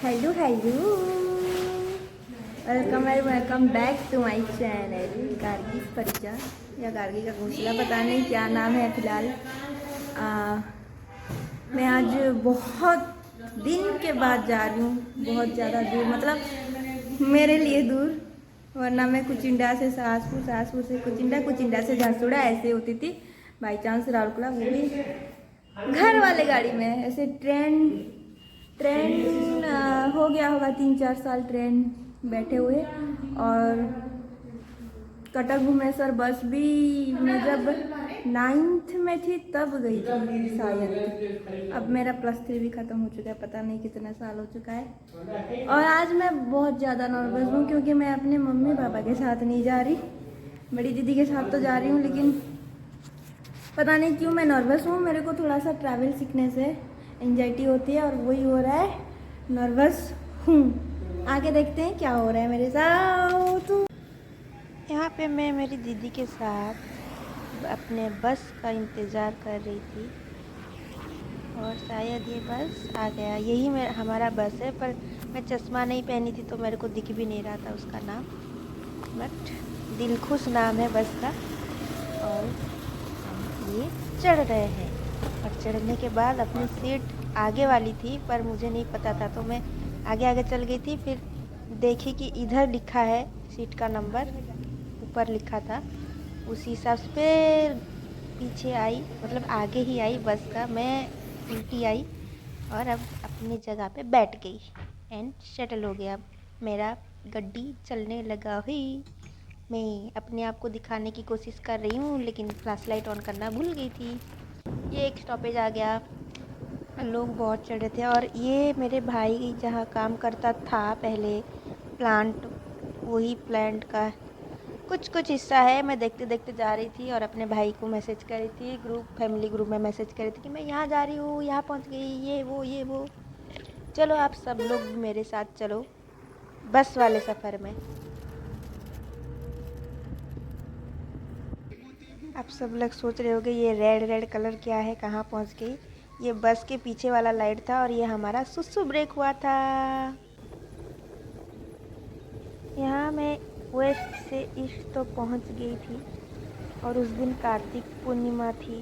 Hello hello, welcome back to my channel Gargi परिचय या गार्गी का घोंसला, पता नहीं क्या नाम है फिलहाल। मैं आज बहुत दिन के बाद जा रही हूँ, बहुत ज़्यादा दूर, मतलब मेरे लिए दूर, वरना मैं कुचिंडा से सासपुर, सासपुर से कुचिंडा, कुचिंडा से झारसुगड़ा ऐसे होती थी। बाई चांस राउरकेला, वो भी घर वाले गाड़ी में। ऐसे ट्रेन हो गया होगा 3-4 साल ट्रेन बैठे हुए। और कटक भुवनेश्वर बस भी मैं जब 9th में थी तब गई थी शायद। अब मेरा +3 भी ख़त्म हो चुका है, पता नहीं कितना साल हो चुका है। और आज मैं बहुत ज़्यादा नर्वस हूँ क्योंकि मैं अपने मम्मी पापा के साथ नहीं जा रही, बड़ी दीदी के साथ तो जा रही हूँ, लेकिन पता नहीं क्यों मैं नर्वस हूँ। मेरे को थोड़ा सा ट्रैवल सीखने से एंजाइटी होती है और वही हो रहा है, नर्वस हूँ। आगे देखते हैं क्या हो रहा है मेरे साथ। यहाँ पे मैं मेरी दीदी के साथ अपने बस का इंतज़ार कर रही थी और शायद ये बस आ गया। यही हमारा बस है, पर मैं चश्मा नहीं पहनी थी तो मेरे को दिख भी नहीं रहा था उसका नाम, बट दिलखुश नाम है बस का। और ये चढ़ रहे हैं और चढ़ने के बाद अपनी सीट आगे वाली थी, पर मुझे नहीं पता था तो मैं आगे आगे चल गई थी। फिर देखी कि इधर लिखा है सीट का नंबर, ऊपर लिखा था, उसी हिसाब से फिर पीछे आई, मतलब आगे ही आई बस का। मैं उल्टी आई और अब अपनी जगह पे बैठ गई एंड शटल हो गया। मेरा गड्डी चलने लगा हुई। मैं अपने आप को दिखाने की कोशिश कर रही हूँ लेकिन फ्लैश लाइट ऑन करना भूल गई थी। ये एक स्टॉपेज आ गया, लोग बहुत चढ़े थे। और ये मेरे भाई जहाँ काम करता था पहले, प्लांट, वही प्लांट का कुछ हिस्सा है। मैं देखते देखते जा रही थी और अपने भाई को मैसेज कर रही थी, फैमिली ग्रुप में मैसेज कर रही थी कि मैं यहाँ जा रही हूँ, यहाँ पहुँच गई, ये वो। चलो आप सब लोग मेरे साथ चलो बस वाले सफ़र में। आप सब लोग सोच रहे होंगे ये रेड कलर क्या है, कहाँ पहुँच गई। ये बस के पीछे वाला लाइट था और ये हमारा सुसु ब्रेक हुआ था। यहाँ मैं वेस्ट से ईस्ट तो पहुँच गई थी और उस दिन कार्तिक पूर्णिमा थी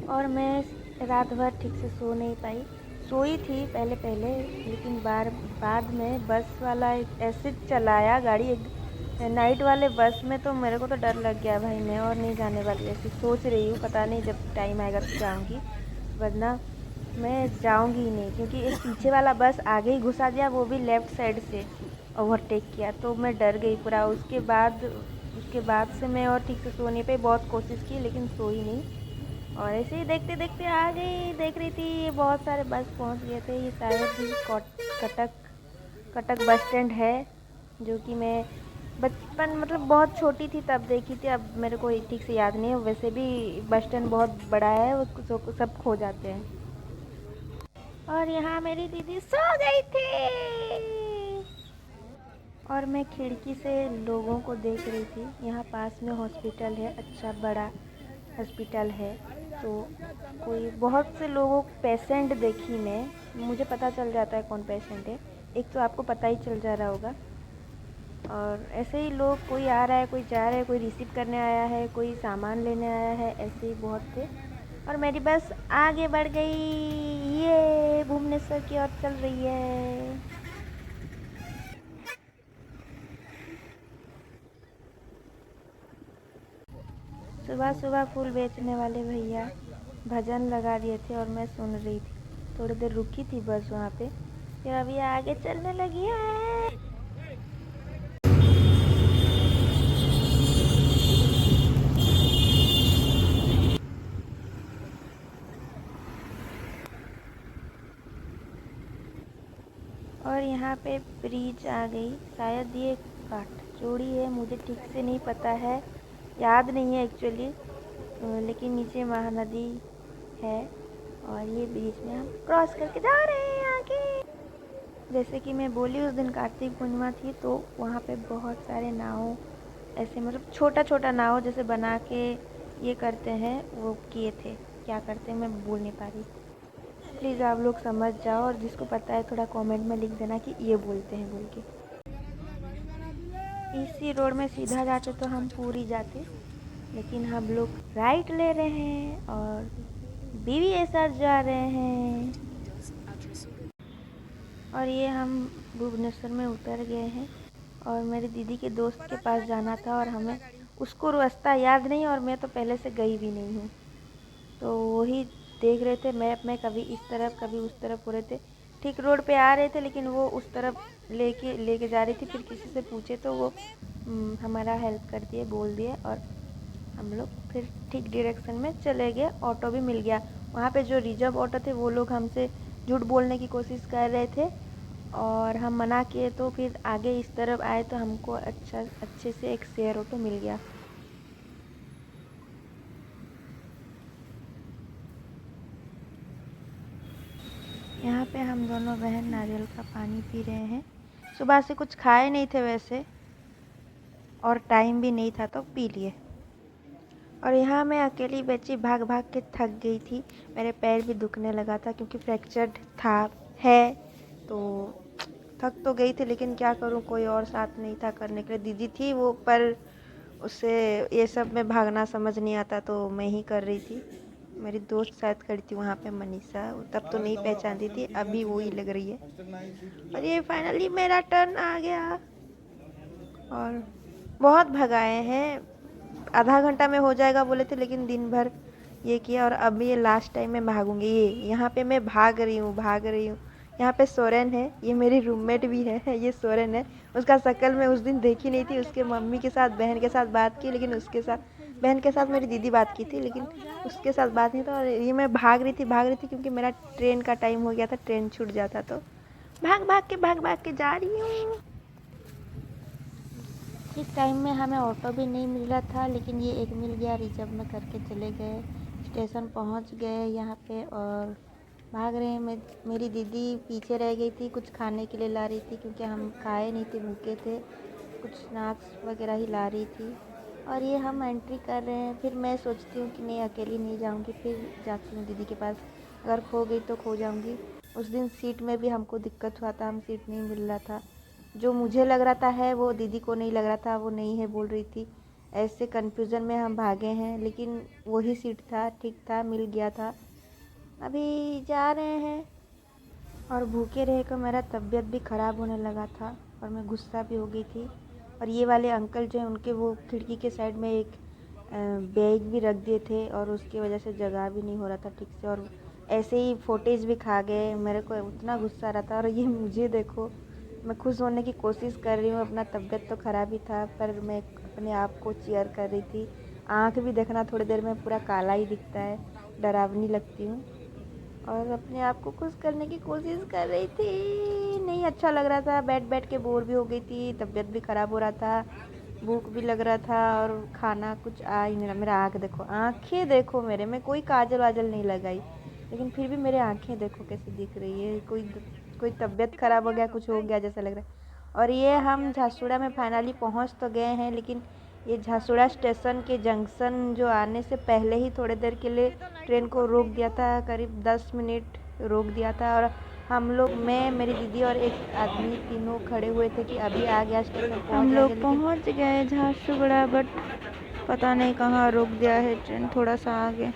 और मैं रात भर ठीक से सो नहीं पाई। सोई थी पहले, लेकिन बाद में बस वाला ऐसे चलाया गाड़ी, एक नाइट वाले बस में, तो मेरे को तो डर लग गया भाई। मैं और नहीं जाने वाली, ऐसी सोच रही हूँ, पता नहीं जब टाइम आएगा तो जाऊँगी, वरना मैं जाऊँगी ही नहीं। क्योंकि एक पीछे वाला बस आगे ही घुसा दिया, वो भी लेफ़्ट साइड से ओवरटेक किया, तो मैं डर गई पूरा। उसके बाद से मैं और ठीक से सो नहीं पाई। बहुत कोशिश की लेकिन सोई नहीं और ऐसे ही देखते देखते आ गई। देख रही थी ये बहुत सारे बस पहुंच गए थे। ये शायद ही कटक बस स्टैंड है, जो कि मैं बचपन, मतलब बहुत छोटी थी तब देखी थी। अब मेरे को ठीक से याद नहीं है। वैसे भी बस स्टैंड बहुत बड़ा है, वो सब खो जाते हैं। और यहाँ मेरी दीदी सो गई थी और मैं खिड़की से लोगों को देख रही थी। यहाँ पास में हॉस्पिटल है, अच्छा बड़ा हॉस्पिटल है, तो कोई बहुत से लोगों पेशेंट देखी मैं। मुझे पता चल जाता है कौन पेशेंट है, एक तो आपको पता ही चल जा रहा होगा। और ऐसे ही लोग, कोई आ रहा है, कोई जा रहा है, कोई रिसीव करने आया है, कोई सामान लेने आया है, ऐसे ही बहुत थे। और मेरी बस आगे बढ़ गई, ये भुवनेश्वर की ओर चल रही है। सुबह सुबह फूल बेचने वाले भैया भजन लगा दिए थे और मैं सुन रही थी। थोड़ी देर रुकी थी बस वहाँ पे, फिर अभी आगे चलने लगी है। और यहाँ पे ब्रिज आ गई, शायद ये काठचोड़ी है, मुझे ठीक से नहीं पता है, याद नहीं है एक्चुअली, लेकिन नीचे महानदी है और ये ब्रिज में हम क्रॉस करके जा रहे हैं आगे। जैसे कि मैं बोली, उस दिन कार्तिक पूर्णिमा थी तो वहाँ पे बहुत सारे नाव, ऐसे मतलब छोटा छोटा नाव जैसे बना के ये करते हैं, वो किए थे। क्या करते हैं मैं बोल नहीं पा रही। प्लीज़ आप लोग समझ जाओ, और जिसको पता है थोड़ा कमेंट में लिख देना कि ये बोलते हैं बोल के। इसी रोड में सीधा जाते तो हम पूरी जाते, लेकिन हम लोग राइट ले रहे हैं और बीवी के साथ जा रहे हैं। और ये हम भुवनेश्वर में उतर गए हैं और मेरी दीदी के दोस्त के पास जाना था, और हमें उसको रास्ता याद नहीं और मैं तो पहले से गई भी नहीं हूँ, तो वही देख रहे थे मैप में, कभी इस तरफ कभी उस तरफ हो रहे थे। ठीक रोड पे आ रहे थे लेकिन वो उस तरफ लेके जा रही थी। फिर किसी से पूछे तो वो हमारा हेल्प कर दिए, बोल दिए, और हम लोग फिर ठीक डायरेक्शन में चले गए। ऑटो भी मिल गया। वहाँ पे जो रिजर्व ऑटो थे वो लोग हमसे झूठ बोलने की कोशिश कर रहे थे और हम मना किए, तो फिर आगे इस तरफ आए तो हमको अच्छे से एक शेयर ऑटो मिल गया। यहाँ पे हम दोनों बहन नारियल का पानी पी रहे हैं। सुबह से कुछ खाए नहीं थे वैसे, और टाइम भी नहीं था तो पी लिए। और यहाँ मैं अकेली बच्ची भाग भाग के थक गई थी। मेरे पैर भी दुखने लगा था क्योंकि फ्रैक्चर्ड है, तो थक तो गई थी, लेकिन क्या करूँ, कोई और साथ नहीं था करने के लिए। दीदी थी वो, पर उससे ये सब में भागना समझ नहीं आता, तो मैं ही कर रही थी। मेरी दोस्त शायद खड़ी थी वहाँ पे, मनीषा, तब तो नहीं पहचानती थी, अभी वो ही लग रही है। और ये फाइनली मेरा टर्न आ गया और बहुत भगाए हैं। आधा घंटा में हो जाएगा बोले थे, लेकिन दिन भर ये किया, और अभी ये लास्ट टाइम में भागूंगी। ये यहाँ पे मैं भाग रही हूँ। यहाँ पे सोरेन है, ये मेरी रूममेट भी है, ये सोरेन है। उसका शक्ल मैं उस दिन देखी नहीं थी। उसके मम्मी के साथ, बहन के साथ बात की, लेकिन उसके साथ, बहन के साथ मेरी दीदी बात की थी, लेकिन उसके साथ बात नहीं था। और ये मैं भाग रही थी क्योंकि मेरा ट्रेन का टाइम हो गया था, ट्रेन छूट जाता, तो भाग भाग के जा रही हूँ। ठीक टाइम में हमें ऑटो भी नहीं मिल रहा था, लेकिन ये एक मिल गया, रिजर्व में करके चले गए। स्टेशन पहुंच गए यहाँ पे और भाग रहे हैं। मेरी दीदी पीछे रह गई थी, कुछ खाने के लिए ला रही थी क्योंकि हम खाए नहीं थे, भूखे थे। कुछ स्नैक्स वगैरह ही ला रही थी। और ये हम एंट्री कर रहे हैं। फिर मैं सोचती हूँ कि नहीं, अकेली नहीं जाऊँगी, फिर जाती हूँ दीदी के पास। अगर खो गई तो खो जाऊँगी। उस दिन सीट में भी हमको दिक्कत हुआ था, हम सीट नहीं मिल रहा था। जो मुझे लग रहा था है वो दीदी को नहीं लग रहा था, वो नहीं है बोल रही थी। ऐसे कन्फ्यूज़न में हम भागे हैं, लेकिन वही सीट था, ठीक था, मिल गया था। अभी जा रहे हैं। और भूखे रह कर मेरा तबीयत भी ख़राब होने लगा था और मैं गुस्सा भी हो गई थी। और ये वाले अंकल जो हैं, उनके वो खिड़की के साइड में एक बैग भी रख दिए थे और उसकी वजह से जगह भी नहीं हो रहा था ठीक से, और ऐसे ही फोटेज भी खा गए। मेरे को उतना गुस्सा आ रहा था। और ये मुझे देखो, मैं खुश होने की कोशिश कर रही हूँ। अपना तबीयत तो ख़राब ही था, पर मैं अपने आप को चीयर कर रही थी। आँख भी देखना, थोड़ी देर में पूरा काला ही दिखता है, डरावनी लगती हूँ। और अपने आप को खुश करने की कोशिश कर रही थी। नहीं अच्छा लग रहा था, बैठ के बोर भी हो गई थी, तबीयत भी ख़राब हो रहा था, भूख भी लग रहा था, और खाना कुछ आ ही नहीं रहा। मेरा आँखें देखो मेरे में कोई काजल वाजल नहीं लगाई, लेकिन फिर भी मेरे आँखें देखो कैसी दिख रही है। कोई तबीयत ख़राब हो गया, कुछ हो गया जैसा लग रहा है। और ये हम झारसुगुड़ा में फाइनली पहुंच तो गए हैं, लेकिन ये झारसुगुड़ा स्टेशन के जंक्शन जो आने से पहले ही थोड़ी देर के लिए ट्रेन को रोक दिया था, करीब 10 मिनट रोक दिया था। और हम लोग, मैं, मेरी दीदी और एक आदमी, तीनों खड़े हुए थे कि अभी आ गया स्टेशन, हम लोग पहुंच गए झारसुगुड़ा, बट पता नहीं कहाँ रोक दिया है ट्रेन, थोड़ा सा आगे।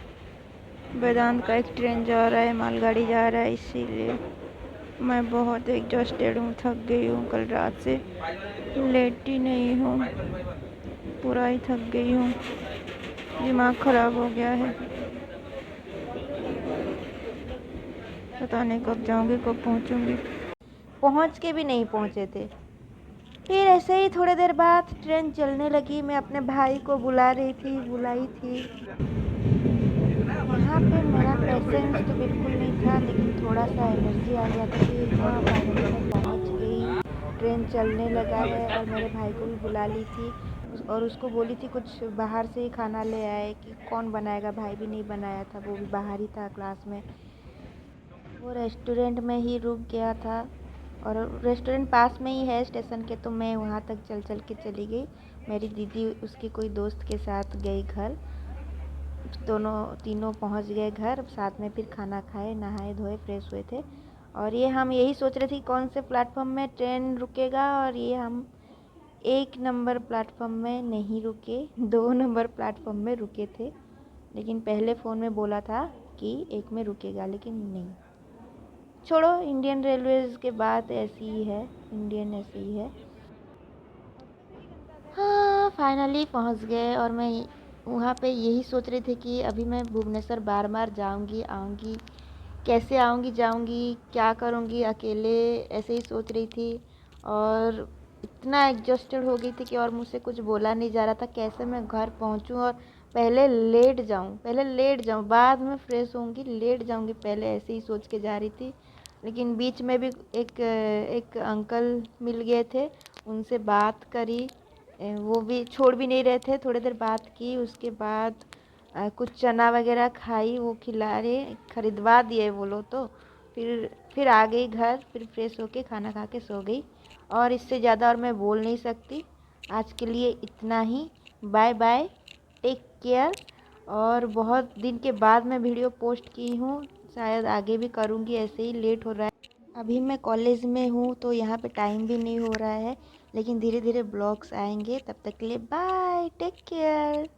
वेदांत का एक ट्रेन जा रहा है, मालगाड़ी जा रहा है, इसीलिए मैं बहुत एग्जॉस्टेड हूँ, थक गई हूँ। कल रात से लेटी नहीं हूँ, पूरा ही थक गई हूँ, दिमाग ख़राब हो गया है। पता नहीं कब जाऊँगी, कब पहुँचूँगी। पहुँच के भी नहीं पहुँचे थे। फिर ऐसे ही थोड़ी देर बाद ट्रेन चलने लगी। मैं अपने भाई को बुलाई थी। यहाँ पे मेरा पेशेंस तो बिल्कुल नहीं था, लेकिन थोड़ा सा एनर्जी आ गया था कि हाँ फाइनली मैं पहुँच गई, ट्रेन चलने लगा है। और मेरे भाई को भी बुला ली थी और उसको बोली थी कुछ बाहर से ही खाना ले आए, कि कौन बनाएगा, भाई भी नहीं बनाया था, वो भी बाहर ही था क्लास में। वो रेस्टोरेंट में ही रुक गया था, और रेस्टोरेंट पास में ही है स्टेशन के, तो मैं वहाँ तक चल के चली गई। मेरी दीदी उसकी कोई दोस्त के साथ गई घर। दोनों तीनों पहुंच गए घर, साथ में फिर खाना खाए, नहाए धोए, फ्रेश हुए थे। और ये हम यही सोच रहे थे कौन से प्लेटफॉर्म में ट्रेन रुकेगा, और ये हम 1 नंबर प्लेटफॉर्म में नहीं रुके, 2 नंबर प्लेटफॉर्म में रुके थे। लेकिन पहले फ़ोन में बोला था कि 1 में रुकेगा, लेकिन नहीं। छोड़ो, इंडियन रेलवेज़ के बात ऐसी ही है, इंडियन ऐसी ही है। हाँ, फाइनली पहुंच गए। और मैं वहाँ पे यही सोच रही थी कि अभी मैं भुवनेश्वर बार बार जाऊंगी आऊंगी, कैसे आऊंगी जाऊंगी, क्या करूंगी अकेले, ऐसे ही सोच रही थी। और इतना एग्जॉस्टेड हो गई थी कि और मुझसे कुछ बोला नहीं जा रहा था, कैसे मैं घर पहुंचूं और पहले लेट जाऊं, बाद में फ्रेश होंगी, लेट जाऊंगी पहले, ऐसे ही सोच के जा रही थी। लेकिन बीच में भी एक अंकल मिल गए थे, उनसे बात करी, वो भी छोड़ भी नहीं रहे थे, थोड़ी देर बात की। उसके बाद कुछ चना वगैरह खाई, वो खिला रहे, खरीदवा दिए वो लोग। तो फिर आ गई घर, फिर फ्रेश होके खाना खा के सो गई। और इससे ज़्यादा और मैं बोल नहीं सकती। आज के लिए इतना ही। Bye bye, take care. और बहुत दिन के बाद मैं वीडियो पोस्ट की हूँ, शायद आगे भी करूँगी, ऐसे ही लेट हो रहा है। अभी मैं कॉलेज में हूँ तो यहाँ पे टाइम भी नहीं हो रहा है, लेकिन धीरे धीरे ब्लॉग्स आएंगे। तब तक के लिए बाय, टेक केयर।